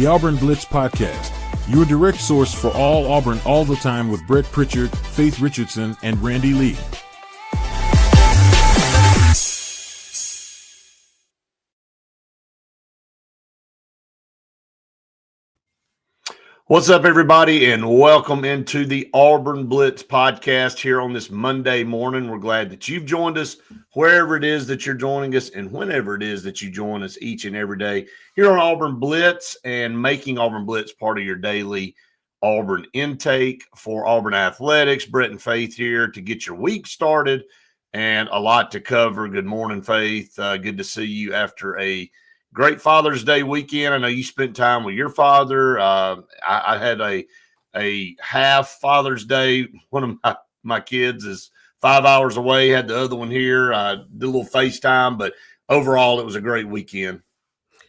the Auburn Blitz Podcast, your direct source for all Auburn all the time with Brett Pritchard, Faith Richardson, and Randy Lee. What's up, everybody, and welcome into the Auburn Blitz Podcast here on this Monday morning. We're glad that you've joined us wherever it is that you're joining us and whenever it is that you join us each and every day here on Auburn Blitz and making Auburn Blitz part of your daily Auburn intake for Auburn Athletics. Brett and Faith here to get your week started and a lot to cover. Good morning, Faith. Good to see you after a great Father's Day weekend. I know you spent time with your father. I had a half Father's Day. One of my kids is 5 hours away. Had the other one here. Did a little FaceTime, but overall it was a great weekend.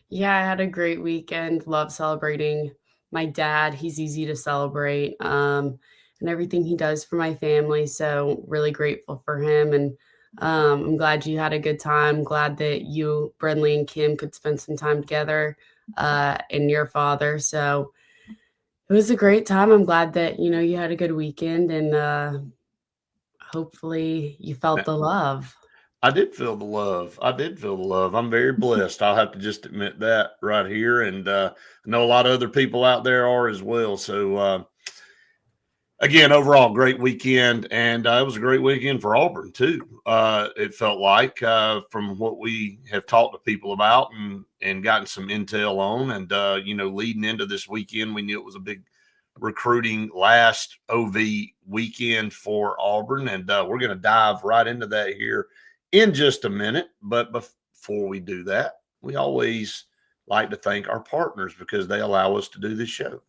Yeah, I had a great weekend. Love celebrating my dad. He's easy to celebrate and everything he does for my family. So really grateful for him. And I'm glad you had a good time. Glad that you, Brenly, and Kim could spend some time together and your father. So it was a great time. I'm glad that, you had a good weekend and hopefully you felt the love. I did feel the love. I'm very blessed. I'll have to just admit that right here. And I know a lot of other people out there are as well. So, again, overall, great weekend, and it was a great weekend for Auburn, too. It felt like from what we have talked to people about and gotten some intel on. And, leading into this weekend, we knew it was a big recruiting last OV weekend for Auburn, and we're going to dive right into that here in just a minute. But before we do that, we always like to thank our partners because they allow us to do this show.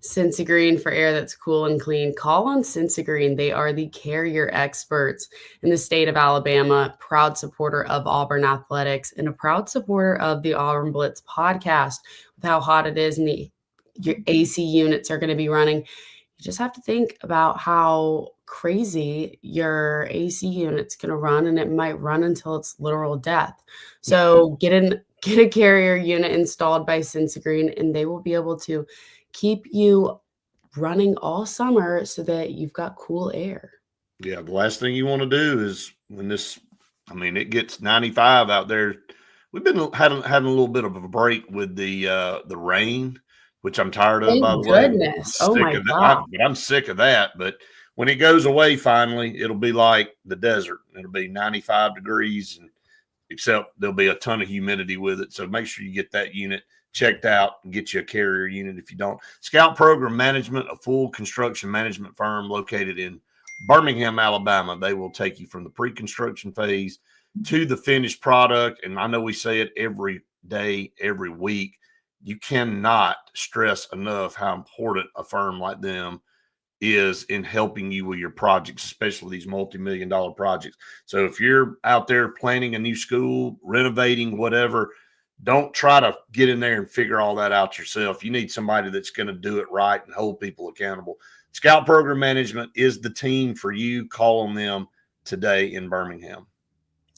Cincy Green, for air that's cool and clean. Call on Cincy Green. They are the carrier experts in the state of Alabama, proud supporter of Auburn Athletics, and a proud supporter of the Auburn Blitz podcast. With how hot it is and your AC units are going to be running, you just have to think about how crazy your AC unit's going to run, and it might run until it's literal death. So get a carrier unit installed by Cincy Green, and they will be able to keep you running all summer so that you've got cool air. Yeah, the last thing you want to do is when it gets 95 out there. We've been having a little bit of a break with the rain, which I'm tired of, by the way. Goodness. Oh my God. I'm sick of that. But when it goes away finally, it'll be like the desert. It'll be 95 degrees, except there'll be a ton of humidity with it. So make sure you get that unit checked out and get you a carrier unit if you don't. Scout Program Management, a full construction management firm located in Birmingham, Alabama. They will take you from the pre-construction phase to the finished product. And I know we say it every day, every week. You cannot stress enough how important a firm like them is in helping you with your projects, especially these multi-million-dollar projects. So if you're out there planning a new school, renovating, whatever, don't try to get in there and figure all that out yourself. You need somebody that's going to do it right and hold people accountable. Scout Program Management is the team for you. Call on them today in Birmingham.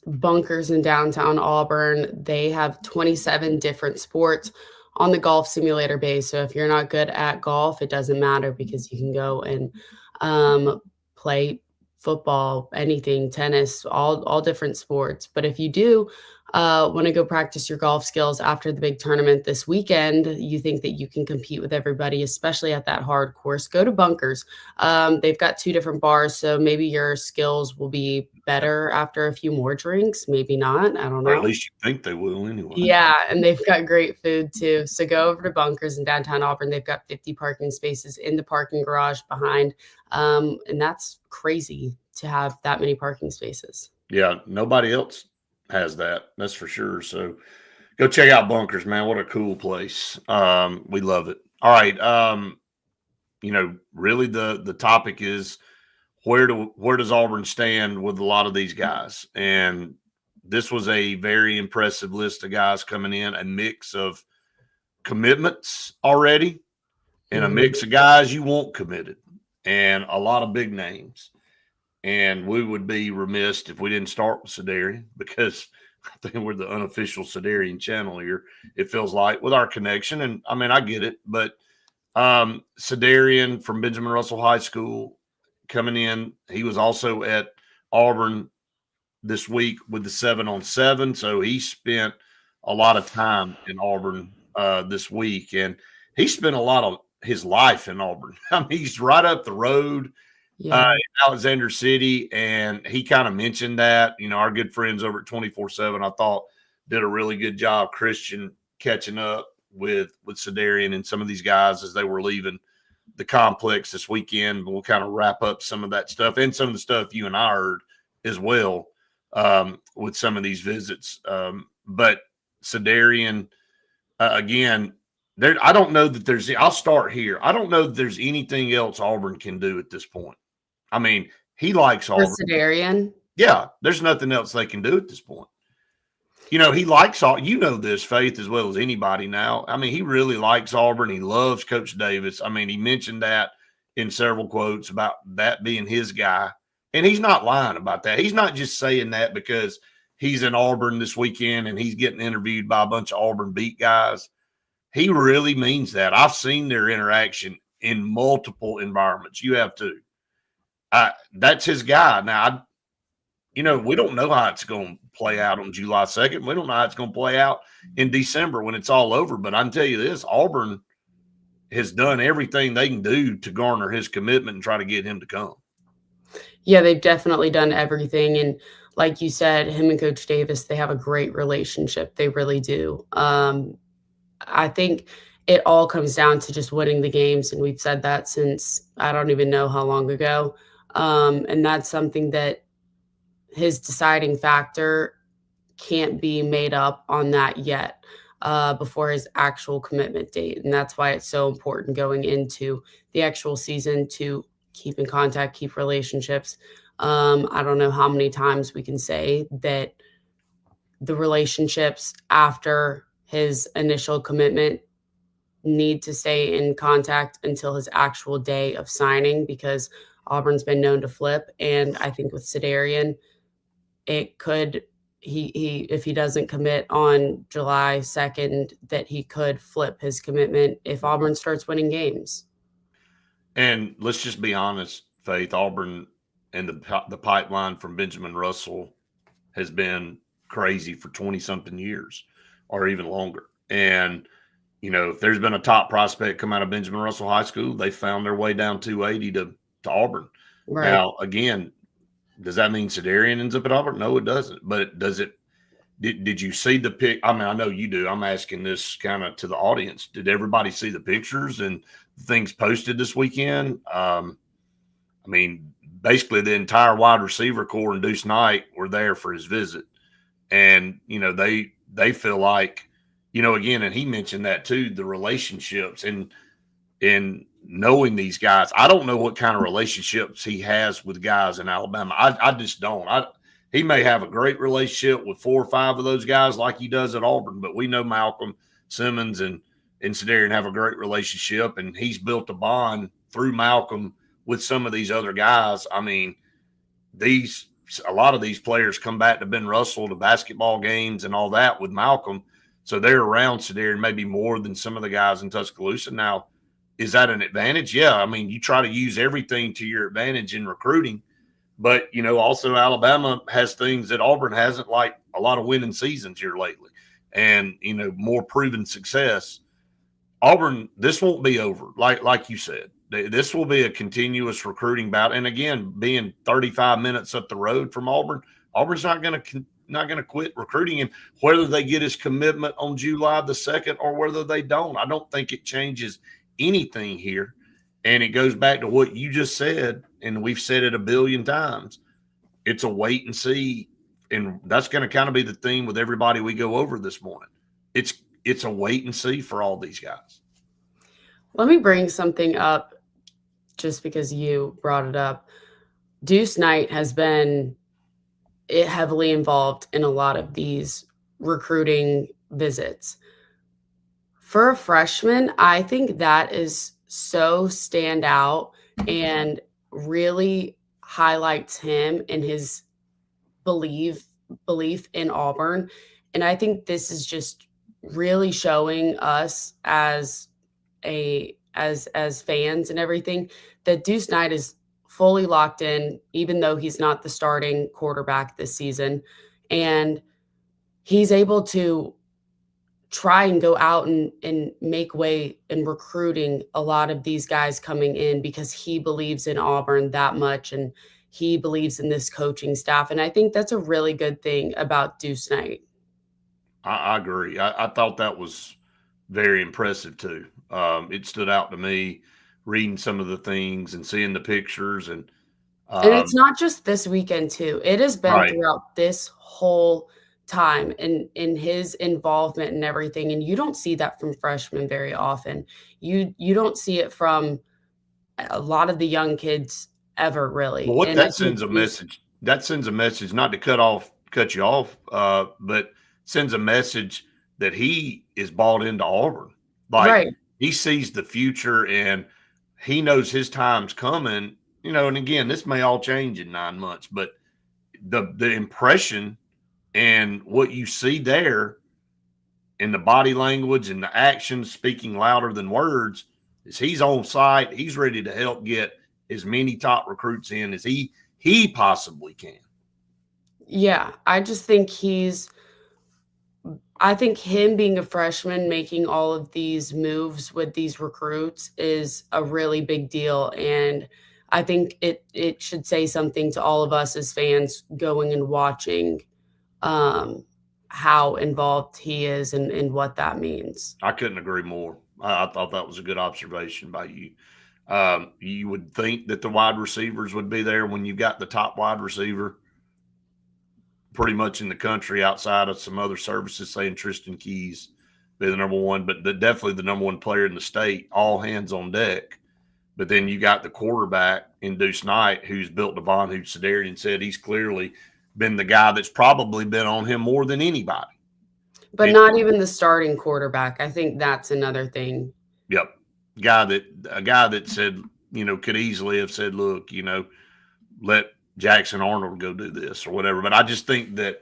Bunkers in downtown Auburn. They have 27 different sports on the golf simulator base. So if you're not good at golf, it doesn't matter because you can go and play football, anything, tennis, all different sports. But if you do want to go practice your golf skills after the big tournament this weekend, you think that you can compete with everybody, especially at that hard course, go to Bunkers. They've got 2 different bars, so maybe your skills will be better after a few more drinks. Maybe not. I don't know. Or at least you think they will anyway. Yeah, and they've got great food too. So go over to Bunkers in downtown Auburn. They've got 50 parking spaces in the parking garage behind. And that's crazy to have that many parking spaces. Yeah, nobody else has that. That's for sure. So go check out Bunkers, man. What a cool place. We love it. All right. Really the topic is where does Auburn stand with a lot of these guys? And this was a very impressive list of guys coming in, a mix of commitments already and a mix of guys you want committed and a lot of big names. And we would be remiss if we didn't start with Cedarian because I think we're the unofficial Cedarian channel here. It feels like with our connection, and I mean I get it, but Cedarian from Benjamin Russell High School coming in. He was also at Auburn this week with the 7-on-7, so he spent a lot of time in Auburn this week, and he spent a lot of his life in Auburn. I mean, he's right up the road. Yeah. In Alexander City, and he kind of mentioned that. Our good friends over at 24/7, I thought, did a really good job, Christian, catching up with Cedarian and some of these guys as they were leaving the complex this weekend. We'll kind of wrap up some of that stuff and some of the stuff you and I heard as well with some of these visits. But Cedarian, again, I don't know that there's – I'll start here. I don't know that there's anything else Auburn can do at this point. I mean, he likes Auburn. Cedarian? Yeah, there's nothing else they can do at this point. He likes all. This, Faith, as well as anybody now. I mean, he really likes Auburn. He loves Coach Davis. I mean, he mentioned that in several quotes about that being his guy. And he's not lying about that. He's not just saying that because he's in Auburn this weekend and he's getting interviewed by a bunch of Auburn beat guys. He really means that. I've seen their interaction in multiple environments. You have too. That's his guy. Now, we don't know how it's going to play out on July 2nd. We don't know how it's going to play out in December when it's all over. But I can tell you this, Auburn has done everything they can do to garner his commitment and try to get him to come. Yeah, they've definitely done everything. And like you said, him and Coach Davis, they have a great relationship. They really do. I think it all comes down to just winning the games. And we've said that since I don't even know how long ago. And that's something that his deciding factor can't be made up on that yet before his actual commitment date. And that's why it's so important going into the actual season to keep in contact, keep relationships. I don't know how many times we can say that the relationships after his initial commitment need to stay in contact until his actual day of signing, because Auburn's been known to flip. And I think with Cedarian, it could, if he doesn't commit on July 2nd, that he could flip his commitment if Auburn starts winning games. And let's just be honest, Faith, Auburn and the pipeline from Benjamin Russell has been crazy for 20-something years or even longer. And, if there's been a top prospect come out of Benjamin Russell High School, they found their way down 280 to Auburn. Right. Now, again, does that mean Cedarian ends up at Auburn? No, it doesn't. But does it – did you see the pic? I mean, I know you do. I'm asking this kind of to the audience. Did everybody see the pictures and things posted this weekend? I mean, basically the entire wide receiver corps and Deuce Knight were there for his visit. And, they feel like, again, and he mentioned that too, the relationships and knowing these guys. I don't know what kind of relationships he has with guys in Alabama. I just don't. He may have a great relationship with 4 or 5 of those guys like he does at Auburn, but we know Malcolm, Simmons, and Cedarian have a great relationship, and he's built a bond through Malcolm with some of these other guys. I mean, a lot of these players come back to Ben Russell to basketball games and all that with Malcolm, so they're around Cedarian maybe more than some of the guys in Tuscaloosa. Now, is that an advantage? Yeah. I mean, you try to use everything to your advantage in recruiting, but, also Alabama has things that Auburn hasn't, like a lot of winning seasons here lately and, more proven success. Auburn, this won't be over. Like you said, this will be a continuous recruiting bout. And again, being 35 minutes up the road from Auburn, Auburn's not going to quit recruiting him, whether they get his commitment on July the 2nd or whether they don't. I don't think it changes anything here. And it goes back to what you just said, and we've said it a billion times. It's a wait and see. And that's going to kind of be the theme with everybody we go over this morning. It's a wait and see for all these guys. Let me bring something up just because you brought it up. Deuce Knight has been heavily involved in a lot of these recruiting visits. For a freshman, I think that is so stand out and really highlights him and his belief belief in Auburn. And I think this is just really showing us as fans and everything that Deuce Knight is fully locked in, even though he's not the starting quarterback this season. And he's able to try and go out and make way in recruiting a lot of these guys coming in because he believes in Auburn that much and he believes in this coaching staff. And I think that's a really good thing about Deuce Knight. I agree. I thought that was very impressive too. It stood out to me reading some of the things and seeing the pictures. And it's not just this weekend too. It has been right. throughout this whole time in his involvement and everything. And you don't see that from freshmen very often. You don't see it from a lot of the young kids ever, really. Well, what And that sends a message. That sends a message, not to cut you off, but sends a message that he is bought into Auburn. Like right. he sees the future and he knows his time's coming. And again, this may all change in 9 months, but the impression and what you see there in the body language and the actions speaking louder than words is he's on site. He's ready to help get as many top recruits in as he possibly can. Yeah, I just think I think him being a freshman making all of these moves with these recruits is a really big deal. And I think it should say something to all of us as fans going and watching how involved he is and what that means. I couldn't agree more. I thought that was a good observation by you. You would think that the wide receivers would be there when you got the top wide receiver pretty much in the country outside of some other services, saying Tristan Keys be the number one, but definitely the number one player in the state, all hands on deck. But then you got the quarterback in Deuce Knight, who's built the bond, who Cedarian said he's clearly been the guy that's probably been on him more than anybody. But not even the starting quarterback. I think that's another thing. Yep. A guy that said, could easily have said, look, let Jackson Arnold go do this or whatever. But I just think that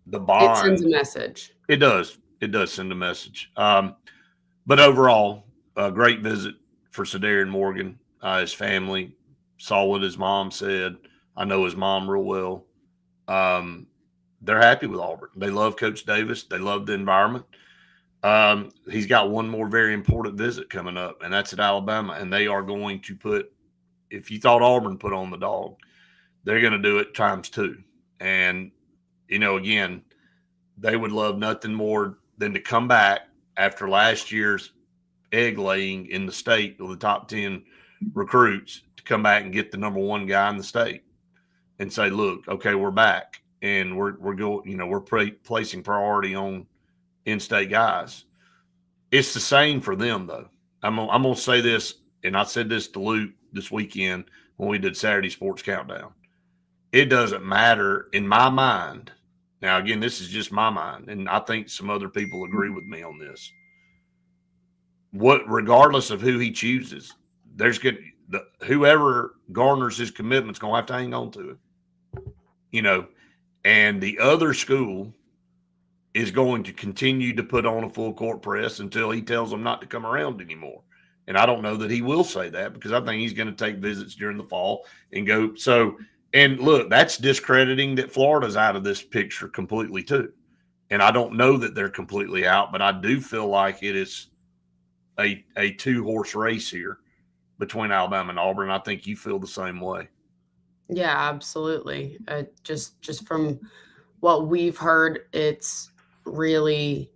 the bond, it sends a message. It does. It does send a message. But overall, a great visit for Cedarian Morgan. His family saw what his mom said. I know his mom real well. They're happy with Auburn. They love Coach Davis. They love the environment. He's got one more very important visit coming up, and that's at Alabama. And they are going to put, if you thought Auburn put on the dog, they're going to do it times 2. And, again, they would love nothing more than to come back after last year's egg laying in the state with the top 10 recruits to come back and get the number one guy in the state and say, look, okay, we're back. And we're going, we're placing priority on in-state guys. It's the same for them, though. I'm going to say this, and I said this to Luke this weekend when we did Saturday Sports Countdown. It doesn't matter in my mind. Now, again, this is just my mind, and I think some other people agree with me on this. Regardless of who he chooses, whoever garners his commitment's going to have to hang on to it. And the other school is going to continue to put on a full court press until he tells them not to come around anymore. And I don't know that he will say that because I think he's going to take visits during the fall and go. So, and look, that's discrediting that Florida's out of this picture completely too. And I don't know that they're completely out, but I do feel like it is a 2-horse race here between Alabama and Auburn. I think you feel the same way. Yeah, absolutely. Just from what we've heard, it's really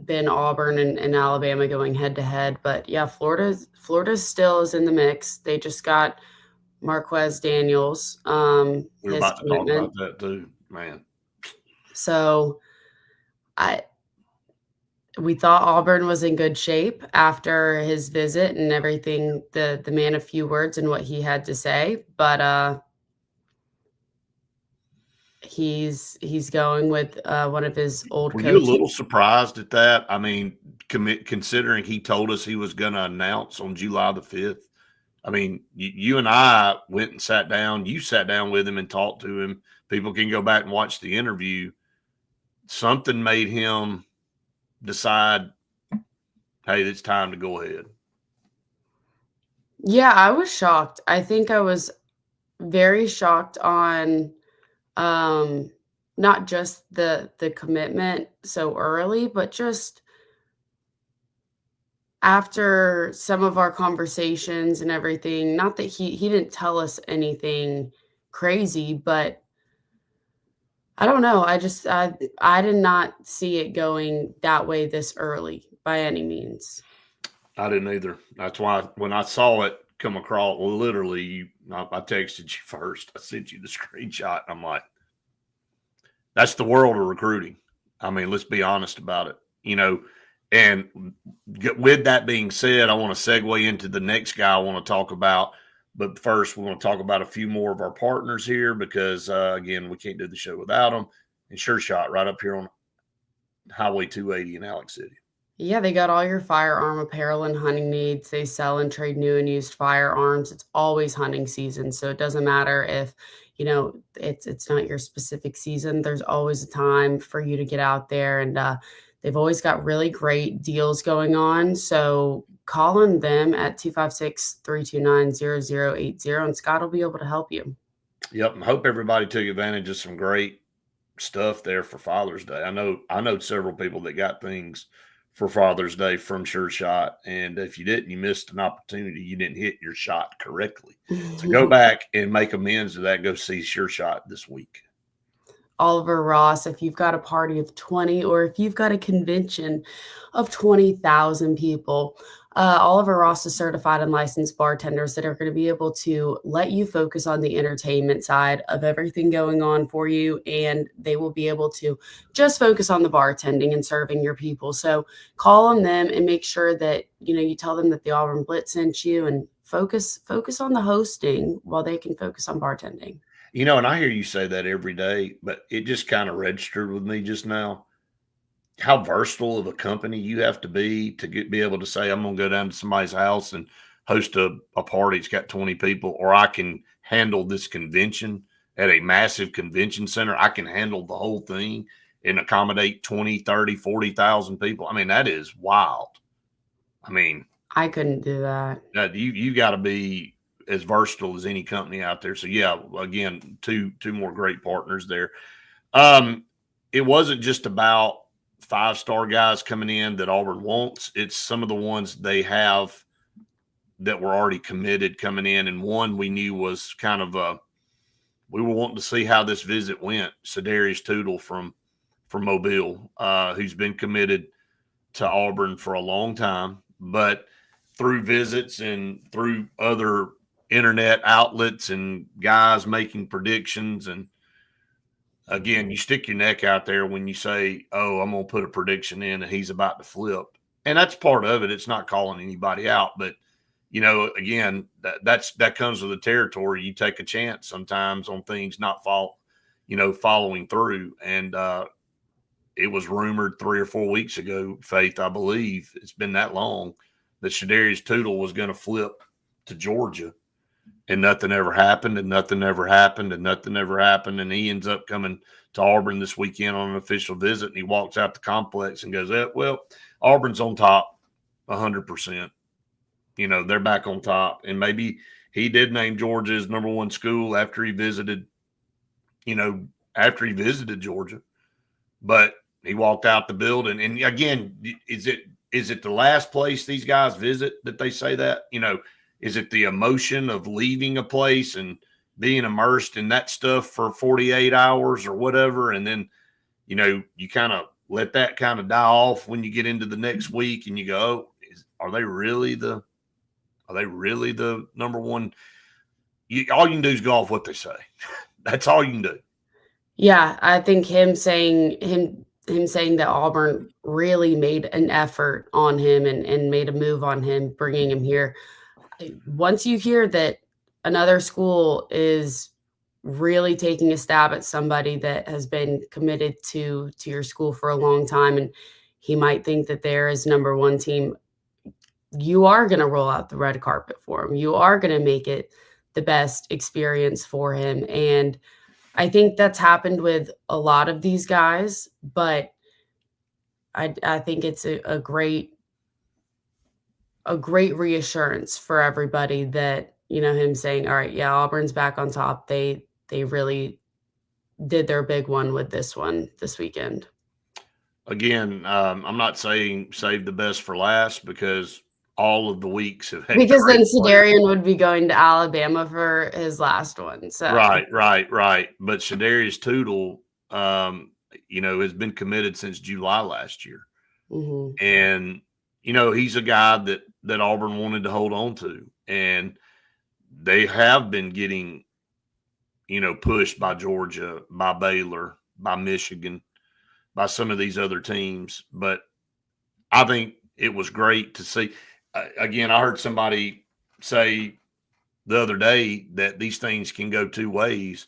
been Auburn and Alabama going head to head. But yeah, Florida still is in the mix. They just got Marquez Daniels. We're about to talk about that too, man. So we thought Auburn was in good shape after his visit and everything, the man of few words and what he had to say. But he's going with one of his old coaches. Were you a little surprised at that? I mean, considering he told us he was going to announce on July the 5th. I mean, you and I went and sat down. You sat down with him and talked to him people can go back and watch the interview. Something made him decide, hey, it's time to go ahead. Yeah, I was shocked. I think I was very shocked on not just the commitment so early, but just after some of our conversations and everything. Not that he didn't tell us anything crazy, but I don't know. I did not see it going that way this early by any means. I didn't either. That's why when I saw it come across, literally, I texted you first. I sent you the screenshot. I'm like, that's the world of recruiting. I mean, let's be honest about it. And with that being said, I want to segue into the next guy I want to talk about. But first, we want to talk about a few more of our partners here because, again, we can't do the show without them. And Sure Shot right up here on Highway 280 in Alex City. Yeah, they got all your firearm apparel and hunting needs. They sell and trade new and used firearms. It's always hunting season, so it doesn't matter if, it's not your specific season. There's always a time for you to get out there, and they've always got really great deals going on. So call on them at 256-329-0080, and Scott will be able to help you. Yep, I hope everybody took advantage of some great stuff there for Father's Day. I know several people that got things for Father's Day from Sure Shot. And if you didn't, you missed an opportunity. You didn't hit your shot correctly. So go back and make amends to that. Go see Sure Shot this week. Oliver Ross, if you've got a party of 20 or if you've got a convention of 20,000 people, Oliver Ross is certified and licensed bartenders that are going to be able to let you focus on the entertainment side of everything going on for you. And they will be able to just focus on the bartending and serving your people. So call on them and make sure that, you tell them that the Auburn Blitz sent you, and focus on the hosting while they can focus on bartending. And I hear you say that every day, but it just kind of registered with me just now how versatile of a company you have to be be able to say, I'm going to go down to somebody's house and host a party that's got 20 people, or I can handle this convention at a massive convention center. I can handle the whole thing and accommodate 20, 30, 40,000 people. I mean, that is wild. I mean, I couldn't do that. You got to be as versatile as any company out there. So yeah, again, two more great partners there. It wasn't just about 5-star guys coming in that Auburn wants. It's some of the ones they have that were already committed coming in. And one we knew was kind of we were wanting to see how this visit went. Cedarius Toodel from Mobile, who's been committed to Auburn for a long time, but through visits and through other internet outlets and guys making predictions. And again, you stick your neck out there when you say, oh, I'm going to put a prediction in and he's about to flip. And that's part of it. It's not calling anybody out, but again, that comes with the territory. You take a chance sometimes on things not following through. And it was rumored 3 or 4 weeks ago, Faith, I believe it's been that long, that Shadarius Toodel was going to flip to Georgia. And nothing ever happened, and nothing ever happened, and nothing ever happened. And he ends up coming to Auburn this weekend on an official visit, and he walks out the complex and goes, well, Auburn's on top 100%. They're back on top. And maybe he did name Georgia his number one school after he visited Georgia. But he walked out the building. And again, is it the last place these guys visit that they say that? Is it the emotion of leaving a place and being immersed in that stuff for 48 hours or whatever? And then, you kind of let that kind of die off when you get into the next week and you go, are they really the number one? All you can do is go off what they say. That's all you can do. Yeah. I think him saying that Auburn really made an effort on him and made a move on him, bringing him here. Once you hear that another school is really taking a stab at somebody that has been committed to your school for a long time, and he might think that they're his number one team, you are going to roll out the red carpet for him. You are going to make it the best experience for him. And I think that's happened with a lot of these guys, but I think it's a great reassurance for everybody that, him saying, all right, yeah, Auburn's back on top. They really did their big one with this one this weekend. Again, I'm not saying save the best for last because all of the weeks have had Because then great Cedarian would be going to Alabama for his last one. So Right. But Shadarius Toodel, has been committed since July last year. Mhm. And, he's a guy that Auburn wanted to hold on to. And they have been getting, pushed by Georgia, by Baylor, by Michigan, by some of these other teams. But I think it was great to see. Again, I heard somebody say the other day that these things can go two ways.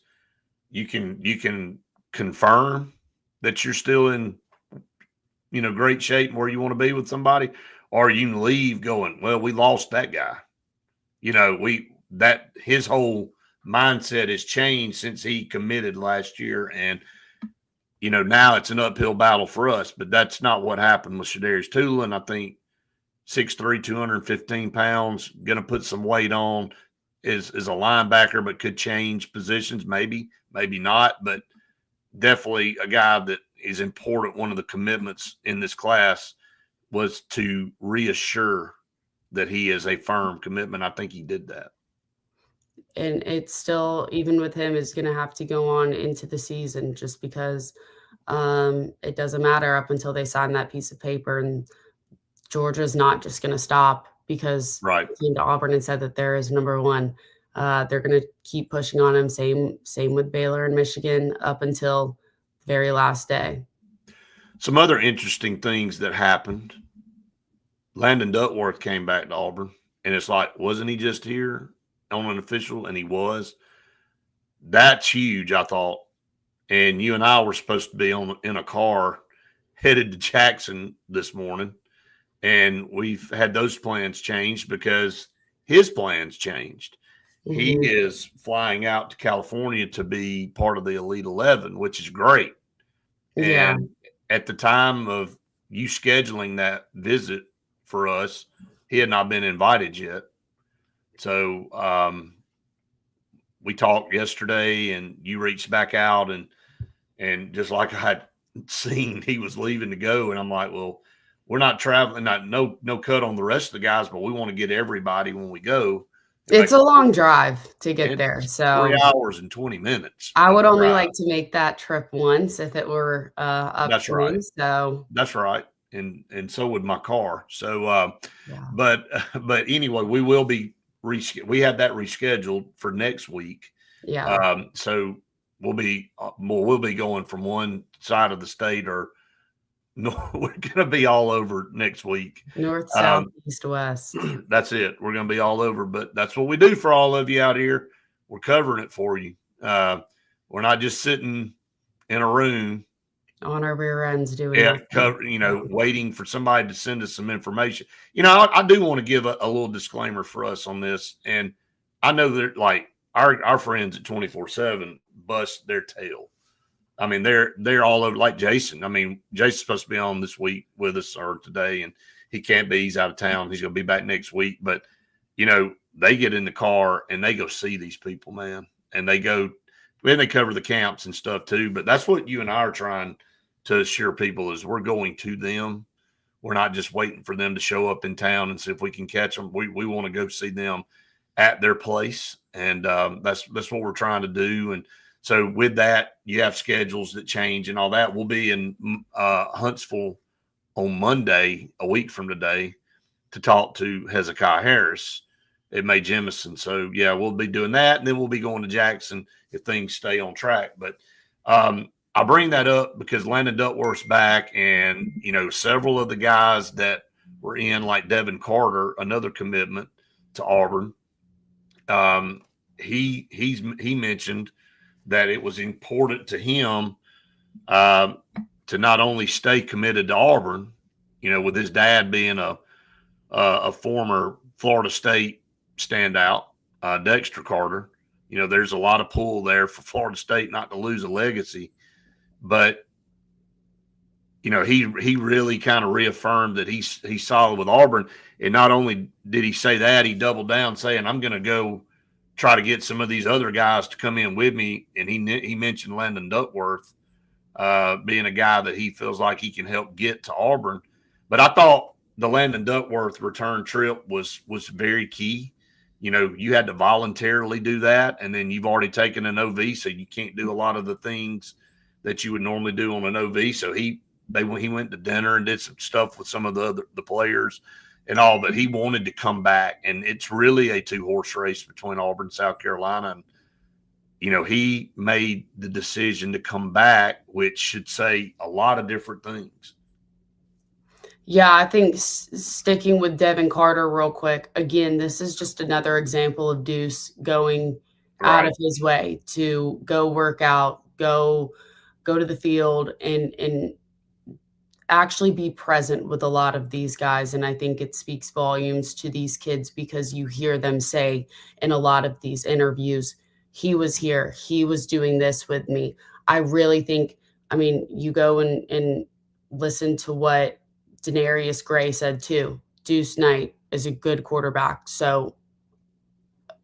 You can confirm that you're still in, great shape where you want to be with somebody, or you can leave going, well, we lost that guy. His whole mindset has changed since he committed last year. And, now it's an uphill battle for us, but that's not what happened with Shadarius Toodel. And I think 6'3", 215 pounds, going to put some weight on, is a linebacker, but could change positions, maybe not, but definitely a guy that is important. One of the commitments in this class was to reassure that he is a firm commitment. I think he did that. And it's still, even with him, is going to have to go on into the season just because it doesn't matter up until they sign that piece of paper. And Georgia's not just going to stop because Right. they came to Auburn and said that there is number one. They're going to keep pushing on him. Same with Baylor and Michigan up until the very last day. Some other interesting things that happened. Landon Duckworth came back to Auburn, and it's like, wasn't he just here on an official? And he was. That's huge, I thought. And you and I were supposed to be in a car headed to Jackson this morning, and we've had those plans changed because his plans changed. Mm-hmm. He is flying out to California to be part of the Elite 11, which is great. Yeah. And at the time of you scheduling that visit for us, he had not been invited yet. So we talked yesterday, and you reached back out, and just like I had seen, he was leaving to go, and I'm like, well, we're not traveling, no cut on the rest of the guys, but we want to get everybody when we go. It's a long drive to get there. So 3 hours and 20 minutes. I would only like to make that trip once if it were up That's to right. me. So that's right. And so would my car. So, but anyway, we will be we had that rescheduled for next week. Yeah. So we'll be going from one side of the state, or no, we're going to be all over next week. North, south, east, west. That's it. We're going to be all over, but that's what we do for all of you out here. We're covering it for you. We're not just sitting in a room on our rear ends doing waiting for somebody to send us some information. I do want to give a little disclaimer for us on this. And I know that like our friends at 24/7 bust their tail. I mean, they're all over, like Jason. I mean, Jason's supposed to be on this week with us, or today, and he can't be. He's out of town. He's going to be back next week. But, they get in the car and they go see these people, man. And they cover the camps and stuff too. But that's what you and I are trying to assure people, is we're going to them. We're not just waiting for them to show up in town and see if we can catch them. We want to go see them at their place. And that's what we're trying to do. And so with that, you have schedules that change and all that. We'll be in Huntsville on Monday, a week from today, to talk to Hezekiah Harris at Mae Jemison. So, yeah, we'll be doing that, and then we'll be going to Jackson if things stay on track. But I bring that up because Landon Duckworth's back, and, several of the guys that were in, like Devin Carter, another commitment to Auburn, he mentioned that it was important to him to not only stay committed to Auburn, with his dad being a former Florida State standout, Dexter Carter, there's a lot of pull there for Florida State not to lose a legacy. But, he really kind of reaffirmed that he's solid with Auburn. And not only did he say that, he doubled down saying, I'm going to go try to get some of these other guys to come in with me. And he mentioned Landon Duckworth being a guy that he feels like he can help get to Auburn. But I thought the Landon Duckworth return trip was very key. You had to voluntarily do that, and then you've already taken an OV, so you can't do a lot of the things that you would normally do on an OV. So he went to dinner and did some stuff with some of the players and all, but he wanted to come back, and it's really a 2-horse race between Auburn and South Carolina. And he made the decision to come back, which should say a lot of different things. Yeah, I think sticking with Devin Carter real quick, again, this is just another example of Deuce going out of his way to go work out, go to the field and actually be present with a lot of these guys. And I think it speaks volumes to these kids because you hear them say in a lot of these interviews, he was here, he was doing this with me. I really think, you go and listen to what Denarius Gray said too. Deuce Knight is a good quarterback. So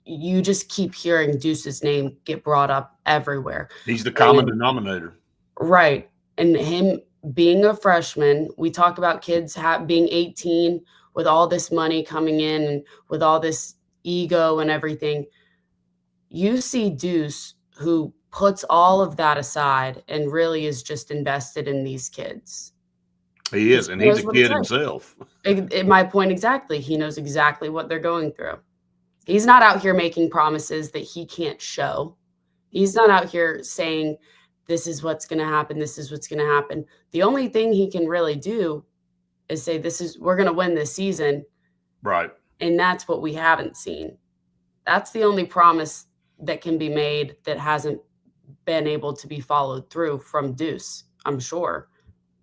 you just keep hearing Deuce's name get brought up everywhere. He's the common denominator. Right. And him being a freshman, we talk about kids being 18 with all this money coming in and with all this ego and everything. You see Deuce, who puts all of that aside and really is just invested in these kids. He is, and he's a kid himself. My point exactly. He knows exactly what they're going through. He's not out here making promises that he can't show. He's not out here saying, this is what's going to happen. This is what's going to happen. The only thing he can really do is say, we're going to win this season. Right. And that's what we haven't seen. That's the only promise that can be made that hasn't been able to be followed through from Deuce, I'm sure.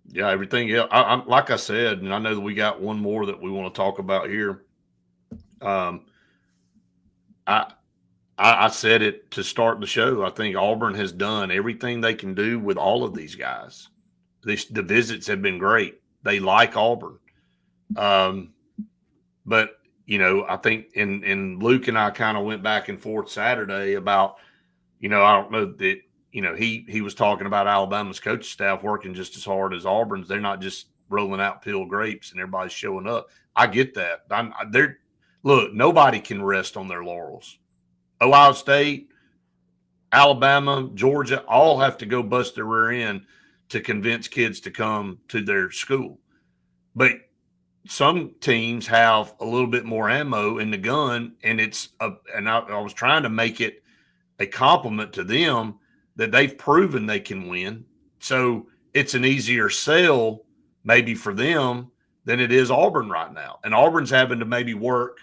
Yeah, everything. Yeah, I'm like I said, and I know that we got one more that we want to talk about here. I said it to start the show. I think Auburn has done everything they can do with all of these guys. The visits have been great. They like Auburn. But, I think and Luke and I kind of went back and forth Saturday about, I don't know that, he was talking about Alabama's coaching staff working just as hard as Auburn's. They're not just rolling out peeled grapes and everybody's showing up. I get that. Look, nobody can rest on their laurels. Ohio State, Alabama, Georgia, all have to go bust their rear end to convince kids to come to their school. But some teams have a little bit more ammo in the gun, and I was trying to make it a compliment to them that they've proven they can win. So it's an easier sell maybe for them than it is Auburn right now. And Auburn's having to maybe work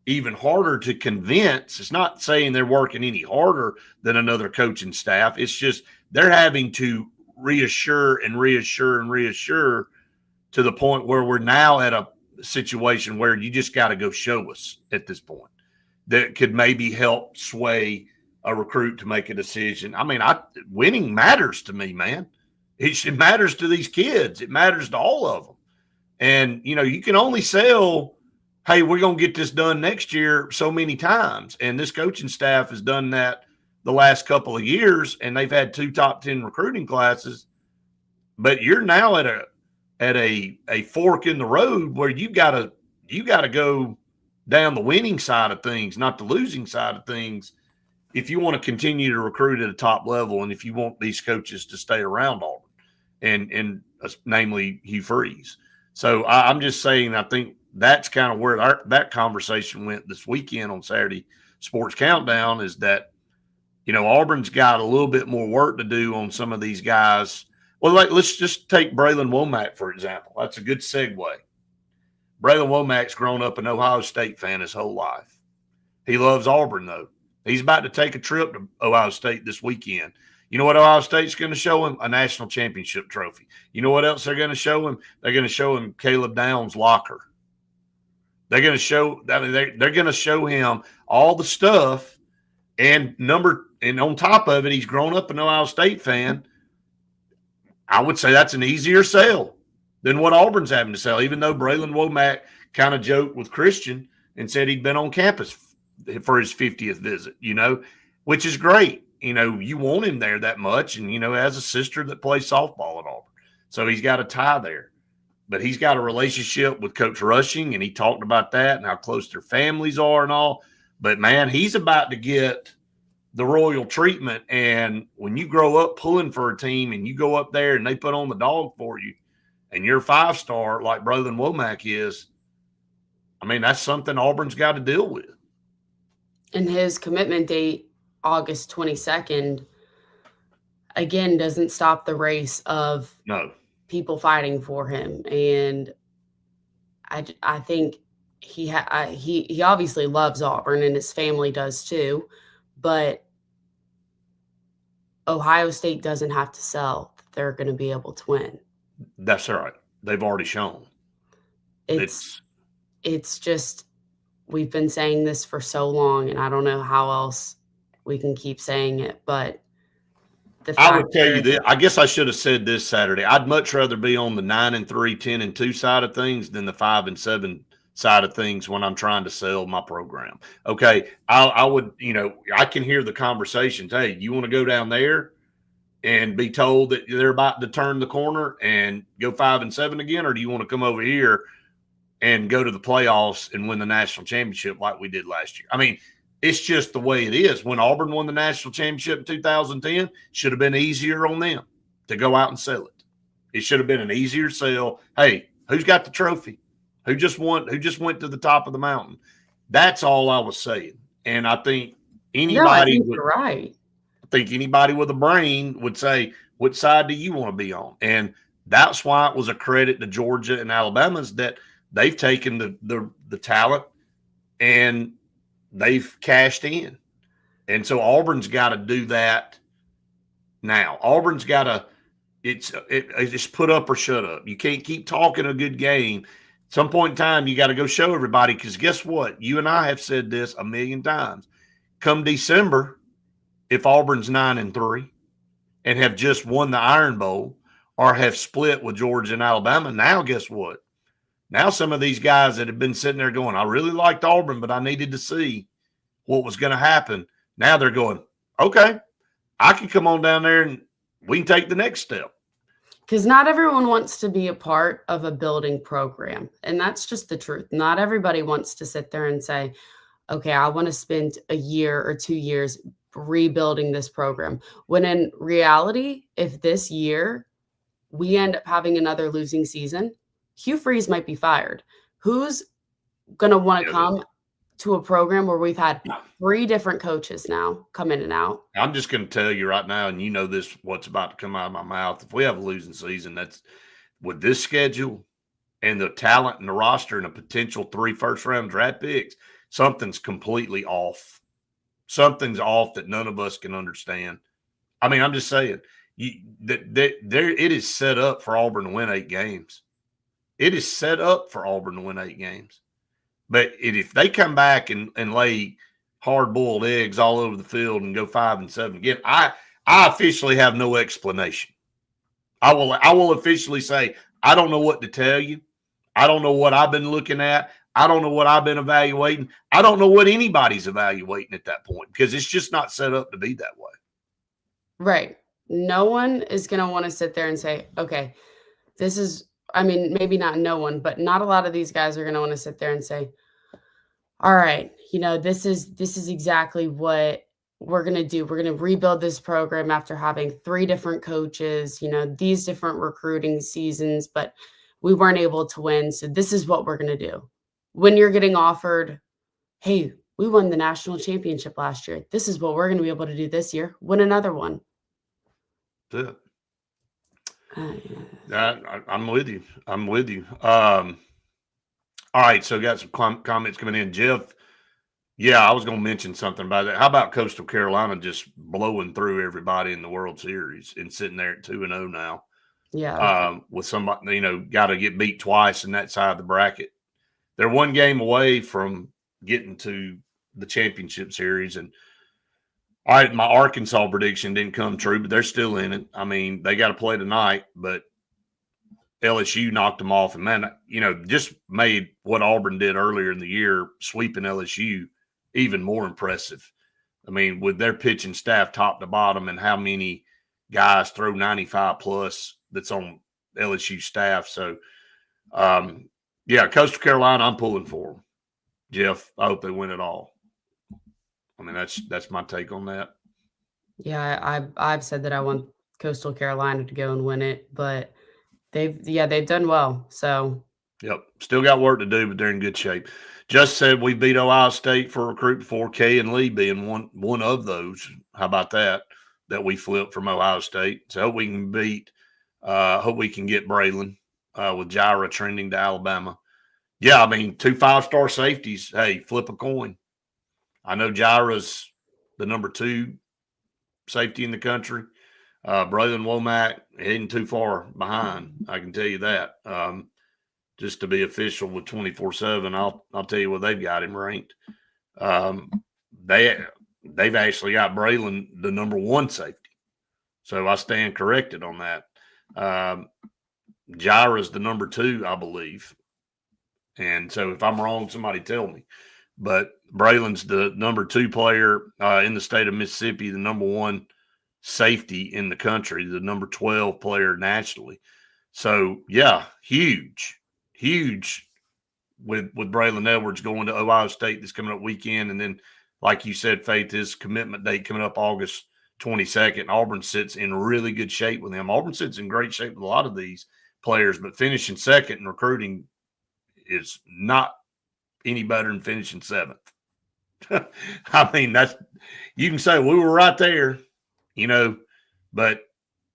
even harder to convince. It's not saying they're working any harder than another coaching staff. It's just they're having to reassure and reassure and reassure to the point where we're now at a situation where you just got to go show us at this point that could maybe help sway a recruit to make a decision. Winning matters to me, man. It matters to these kids. It matters to all of them. And, you can only sell, hey, we're going to get this done next year so many times. And this coaching staff has done that the last couple of years, and they've had 2 top 10 recruiting classes. But you're now at a fork in the road where you got to go down the winning side of things, not the losing side of things, if you want to continue to recruit at a top level and if you want these coaches to stay around Auburn and namely Hugh Freeze. So I'm just saying, I think that's kind of where that conversation went this weekend on Saturday Sports Countdown, is that, Auburn's got a little bit more work to do on some of these guys. Well, let's just take Braylon Womack, for example. That's a good segue. Braylon Womack's grown up an Ohio State fan his whole life. He loves Auburn, though. He's about to take a trip to Ohio State this weekend. You know what Ohio State's going to show him? A national championship trophy. You know what else they're going to show him? They're going to show him Caleb Downs' locker. They're going to show him all the stuff, And on top of it, he's grown up an Ohio State fan. I would say that's an easier sell than what Auburn's having to sell, even though Braylon Womack kind of joked with Christian and said he'd been on campus for his 50th visit, which is great. You want him there that much, and, has a sister that plays softball at Auburn. So he's got a tie there. But he's got a relationship with Coach Rushing, and he talked about that and how close their families are and all. But, man, he's about to get the royal treatment. And when you grow up pulling for a team and you go up there and they put on the dog for you and you're a 5-star like Braylon Womack is, I mean, that's something Auburn's got to deal with. And his commitment date, August 22nd, again, doesn't stop the race of people fighting for him. And I think he obviously loves Auburn, and his family does too. But Ohio State doesn't have to sell that they're going to be able to win. That's right. They've already shown. It's just, we've been saying this for so long, and I don't know how else we can keep saying it. But I would tell you this. I guess I should have said this Saturday. I'd much rather be on the 9-3, 10-2 side of things than the 5-7 side of things when I'm trying to sell my program. Okay, I would, I can hear the conversations. Hey, you want to go down there and be told that they're about to turn the corner and go 5-7 again, or do you want to come over here and go to the playoffs and win the national championship like we did last year? I mean, it's just the way it is. When Auburn won the national championship in 2010, should have been easier on them to go out and sell it. It should have been an easier sell. Hey, who's got the trophy? Who just went to the top of the mountain? That's all I was saying. And I think anybody you're right. I think anybody with a brain would say, what side do you want to be on? And that's why it was a credit to Georgia and Alabama's that they've taken the talent and they've cashed in. And so Auburn's got to do that now. Auburn's got to it's put up or shut up. You can't keep talking a good game. Some point in time, you got to go show everybody, because guess what? You and I have said this a million times. Come December, if Auburn's 9-3 and have just won the Iron Bowl or have split with Georgia and Alabama, now guess what? Now some of these guys that have been sitting there going, I really liked Auburn, but I needed to see what was going to happen. Now they're going, okay, I can come on down there and we can take the next step. Because not everyone wants to be a part of a building program. And that's just the truth. Not everybody wants to sit there and say, okay, I want to spend a year or 2 years rebuilding this program. When in reality, if this year we end up having another losing season, Hugh Freeze might be fired. Who's going to want to come to a program where we've had 3 different coaches now come in and out? I'm just going to tell you right now, and you know this, what's about to come out of my mouth. If we have a losing season, that's with this schedule and the talent and the roster and a potential 3 first-round draft picks, something's completely off. Something's off that none of us can understand. I mean, I'm just saying, it is set up for Auburn to win 8 games. It is set up for Auburn to win 8 games. But if they come back and lay hard-boiled eggs all over the field and go 5-7 again, I officially have no explanation. I will officially say, I don't know what to tell you. I don't know what I've been looking at. I don't know what I've been evaluating. I don't know what anybody's evaluating at that point, because it's just not set up to be that way. Right. No one is going to want to sit there and say, okay, this is, I mean, maybe not no one, but not a lot of these guys are going to want to sit there and say, all right, this is exactly what we're going to do. We're going to rebuild this program after having 3 different coaches, these different recruiting seasons, but we weren't able to win. So this is what we're going to do. When you're getting offered, hey, we won the national championship last year. This is what we're going to be able to do this year. Win another one. That's it. I'm with you. I'm with you. All right, so got some comments coming in. Jeff, yeah, I was going to mention something about that. How about Coastal Carolina just blowing through everybody in the World Series and sitting there at 2-0 now? Yeah. With somebody, got to get beat twice in that side of the bracket. They're 1 game away from getting to the championship series, and All right, my Arkansas prediction didn't come true, but they're still in it. I mean, they got to play tonight, but LSU knocked them off. And, man, just made what Auburn did earlier in the year, sweeping LSU, even more impressive. I mean, with their pitching staff top to bottom and how many guys throw 95 plus that's on LSU staff. So, Coastal Carolina, I'm pulling for them. Jeff, I hope they win it all. I mean, that's my take on that. Yeah, I've said that I want Coastal Carolina to go and win it, but they've done well. So yep, still got work to do, but they're in good shape. Just said we beat Ohio State for recruit before, K and Lee being one of those. How about that we flipped from Ohio State? So hope we can hope we can get Braylon with Jira trending to Alabama. Yeah, I mean, 2 5-star safeties. Hey, flip a coin. I know Jira's the number 2 safety in the country. Braylon Womack heading too far behind. I can tell you that. Just to be official with 24/7, I'll tell you what they've got him ranked. They've actually got Braylon the number 1 safety, so I stand corrected on that. Jira's the number 2, I believe, and so if I'm wrong, somebody tell me. But Braylon's the number 2 player in the state of Mississippi, the number 1 safety in the country, the number 12 player nationally. So yeah, huge with Braylon Edwards going to Ohio State this coming up weekend. And then, like you said, Faith, his commitment date coming up August 22nd. Auburn sits in really good shape with him. Auburn sits in great shape with a lot of these players, but finishing second in recruiting is not any better than finishing 7th. I mean, you can say we were right there, but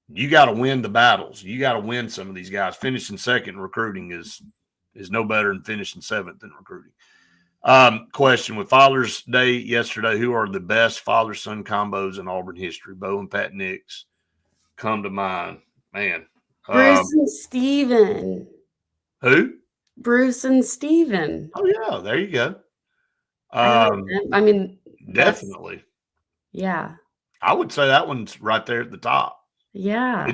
you got to win the battles. You got to win some of these guys. Finishing second in recruiting is no better than finishing 7th in recruiting. Question: with Father's Day yesterday, who are the best father-son combos in Auburn history? Bo and Pat Nix come to mind. Man. Bruce and Steven. Who? Bruce and Steven. Oh, yeah. There you go. I mean, definitely. Yeah. I would say that one's right there at the top. Yeah.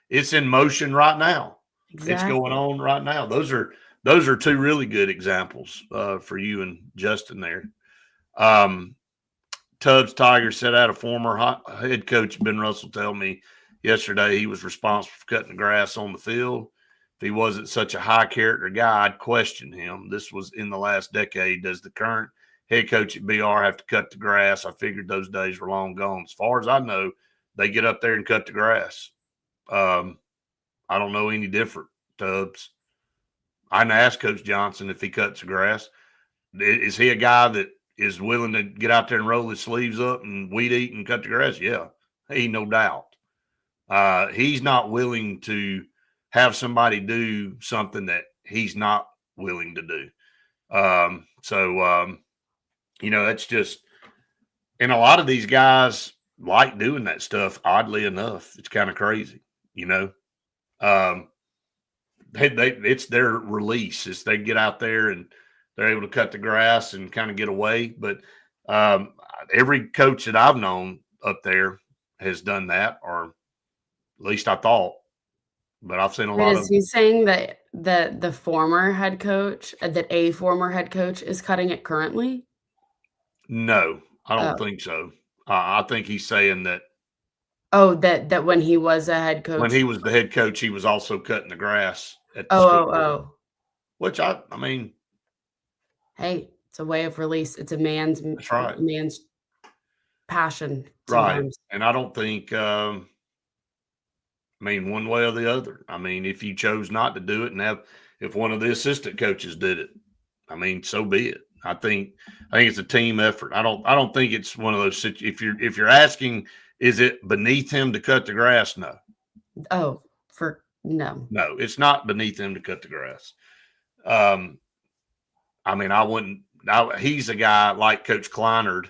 It's in motion right now. Exactly. It's going on right now. Those are 2 really good examples for you and Justin there. Tubbs Tiger said, I had a former head coach, Ben Russell, tell me yesterday he was responsible for cutting the grass on the field. If he wasn't such a high character guy, I'd question him. This was in the last decade. Does the current head coach at BR have to cut the grass? I figured those days were long gone. As far as I know, they get up there and cut the grass. I don't know any different, Tubbs. I didn't ask Coach Johnson if he cuts the grass. Is he a guy that is willing to get out there and roll his sleeves up and weed eat and cut the grass? Yeah, no doubt. He's not willing to have somebody do something that he's not willing to do. That's just – and a lot of these guys like doing that stuff, oddly enough. It's kind of crazy, it's their release. It's they get out there and they're able to cut the grass and kind of get away. But every coach that I've known up there has done that, or at least I thought. But I've seen a lot of. Is he saying that the former head coach, that a former head coach is cutting it currently? No, I don't think so. I think he's saying that. Oh, that when he was a head coach. When he was the head coach, he was also cutting the grass at the school. Which I mean. Hey, it's a way of release. It's a man's passion. Sometimes. Right. And I don't think one way or the other. I mean, if you chose not to do it and if one of the assistant coaches did it, so be it. I think it's a team effort. I don't think it's one of those. If you're asking, is it beneath him to cut the grass? No. Oh, no. No, it's not beneath him to cut the grass. I wouldn't. He's a guy like Coach Kleinard.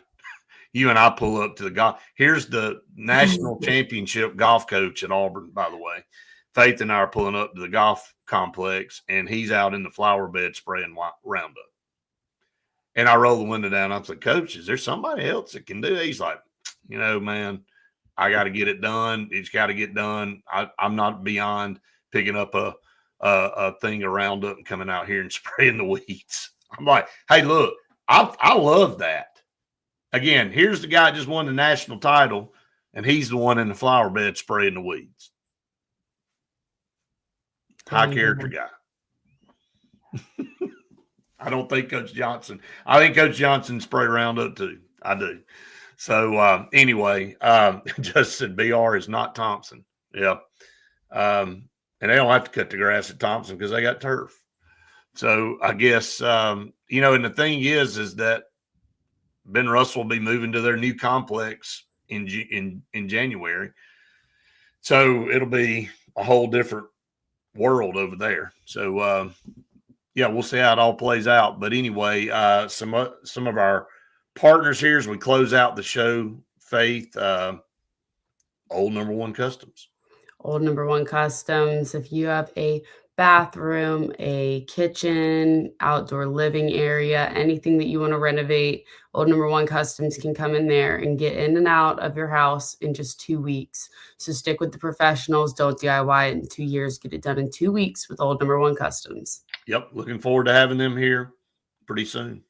You and I pull up to the golf. Here's the national championship golf coach at Auburn, by the way. Faith and I are pulling up to the golf complex, and he's out in the flower bed spraying Roundup. And I roll the window down. I'm like, Coach, is there somebody else that can do it? He's like, man, I got to get it done. It's got to get done. I'm not beyond picking up a thing of Roundup and coming out here and spraying the weeds. I'm like, hey, look, I love that. Again, here's the guy that just won the national title, and he's the one in the flower bed spraying the weeds. High character guy. I don't think Coach Johnson. I think Coach Johnson spray Roundup too. I do. So anyway, just said BR is not Thompson. Yeah. And they don't have to cut the grass at Thompson because they got turf. So I guess, and the thing is that Ben Russell will be moving to their new complex in January. So it'll be a whole different world over there. So, we'll see how it all plays out. But anyway, some of our partners here as we close out the show, Faith, Old Number One Customs. Old Number One Customs. If you have a bathroom, a kitchen, outdoor living area, anything that you want to renovate, Old Number One Customs can come in there and get in and out of your house in just 2 weeks. So stick with the professionals. Don't DIY it in 2 years. Get it done in 2 weeks with Old Number One Customs. Yep. Looking forward to having them here pretty soon.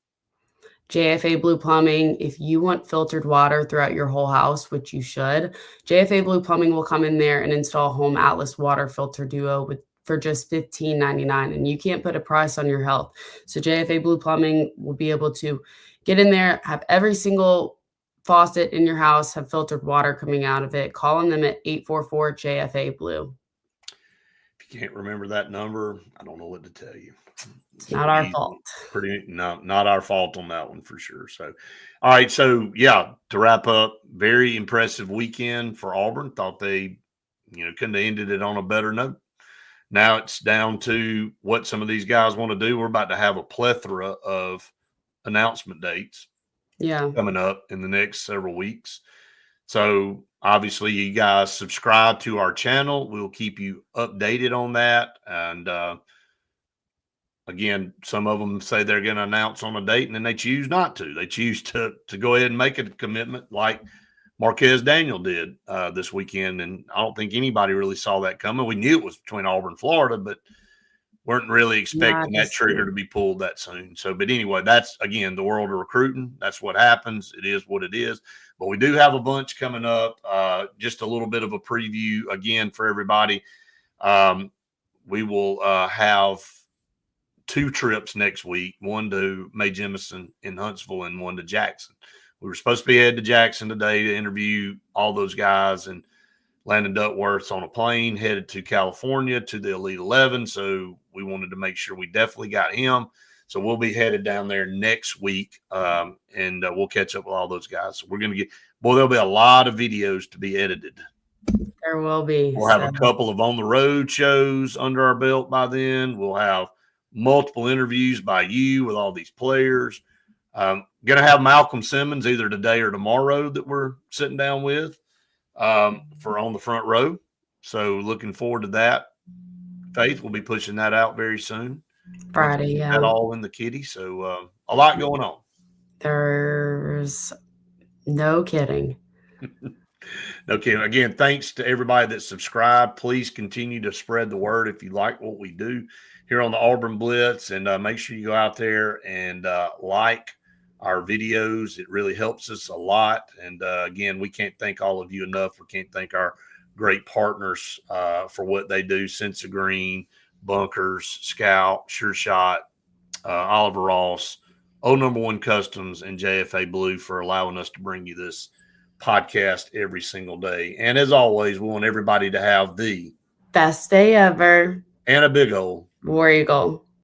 JFA Blue Plumbing, if you want filtered water throughout your whole house, which you should, JFA Blue Plumbing will come in there and install Home Atlas Water Filter Duo for just $15.99. And you can't put a price on your health. So JFA Blue Plumbing will be able to get in there, have every single faucet in your house have filtered water coming out of it. Call on them at 844-JFA Blue. If you can't remember that number, I don't know what to tell you. It's not our fault. Not our fault on that one for sure. So, all right. So, to wrap up, very impressive weekend for Auburn. Thought they, couldn't have ended it on a better note. Now it's down to what some of these guys want to do. We're about to have a plethora of announcement dates coming up in the next several weeks. So, obviously, you guys subscribe to our channel. We'll keep you updated on that. And, again, some of them say they're going to announce on a date, and then they choose not to. They choose to go ahead and make a commitment like Marquez Daniel did this weekend, and I don't think anybody really saw that coming. We knew it was between Auburn and Florida, but weren't really expecting that trigger to be pulled that soon. So, but anyway, that's, again, the world of recruiting. That's what happens. It is what it is. But we do have a bunch coming up. Just a little bit of a preview, again, for everybody. We will have 2 trips next week, one to Mae Jemison in Huntsville and one to Jackson. We were supposed to be headed to Jackson today to interview all those guys, and Landon Duckworth's on a plane headed to California to the Elite 11. So we wanted to make sure we definitely got him. So we'll be headed down there next week, and we'll catch up with all those guys. So we're going to there'll be a lot of videos to be edited. There will be. We'll have a couple of on-the-road shows under our belt by then. We'll have multiple interviews by you with all these players. Going to have Malcolm Simmons either today or tomorrow that we're sitting down with for On the Front Row. So looking forward to that. Faith will be pushing that out very soon. Friday, That all in the kitty. So a lot going on. There's no kidding. No kidding. Again, thanks to everybody that subscribed. Please continue to spread the word if you like what we do here on the Auburn Blitz, and make sure you go out there and like our videos. It really helps us a lot. And again, we can't thank all of you enough. We can't thank our great partners for what they do. Sense of Green, Bunkers, Scout, Sure Shot, Oliver Ross, Old Number One Customs, and JFA Blue for allowing us to bring you this podcast every single day. And as always, we want everybody to have the best day ever and a big old War Eagle.